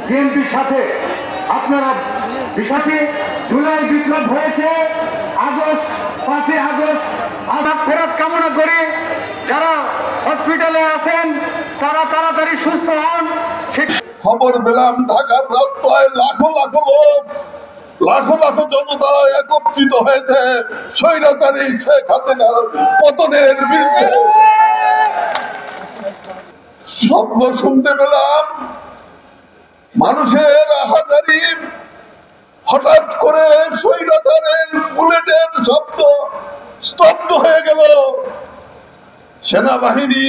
বিএনপির সাথে আপনারা বিশ্বাসী জুলাই বিপ্লব হয়েছে আগস্ট 5 আগস্ট আবার ফেরত কামনা করি। যারা হসপিটালে আছেন তারা তাড়াতাড়ি সুস্থ হন। খবর পেলাম ঢাকার রাস্তায় লাখো লাখো লোক, লাখো লাখো জনতা একত্রিত হয়েছে স্বৈরাচারী শেখ হাসিনার পতনের বিরুদ্ধে। শব্দ শুনতে পেলাম মানুষের হাজারি, হঠাৎ করে স্বৈরাচারের বুলেটের শব্দ স্তব্ধ হয়ে গেল। সেনাবাহিনী,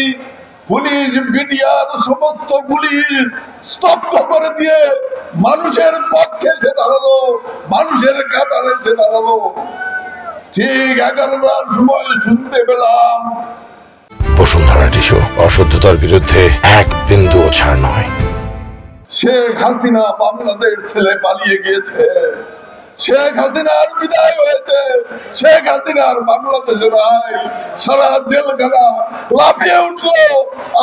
পুলিশ, মিডিয়ার সমস্ত গুলি স্তব্ধ করে দিয়ে মানুষের পক্ষে এসে দাঁড়ালো, মানুষের কাতারে এসে দাঁড়ালো। ঠিক 11টার সময় শুনতে পেলাম বসুন্ধরা টিস্যু অশুদ্ধতার বিরুদ্ধে এক বিন্দুও ছাড় নয়। শেখ হাসিনা বাংলাদেশ ছেড়ে পালিয়ে গিয়েছে, শেখ হাসিনার বিদায় হয়েছে, শেখ হাসিনার বাংলাদেশে নাই। সারা জেলখানা লাফিয়ে উঠলো,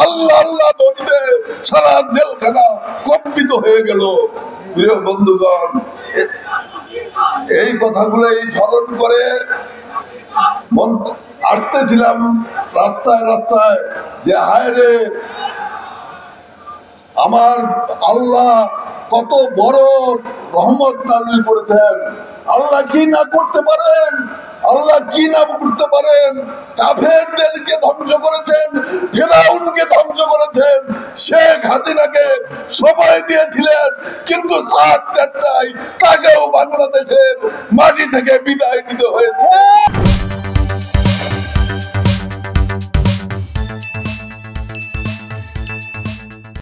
আল্লাহ আল্লাহ বলতে সারা জেলখানা কম্পিত হয়ে গেল। প্রিয় বন্ধুগণ, এই কথাগুলোই স্মরণ করে আসতেছিলাম রাস্তায় রাস্তায় যে হায় রে, আমার আল্লাহ কত বড় রহমত নাযিল করেছেন। আল্লাহ কি না করতে পারেন, আল্লাহ কি না করতে পারেন। কাফেরদেরকে ধ্বংস করেছেন, ফিরাউনকে ধ্বংস করেছেন, শেখ হাসিনাকে সময় দিয়েছিলেন কিন্তু সাথ দেন নাই, তাকেও বাংলাদেশের মাটি থেকে বিদায় নিতে হয়েছে।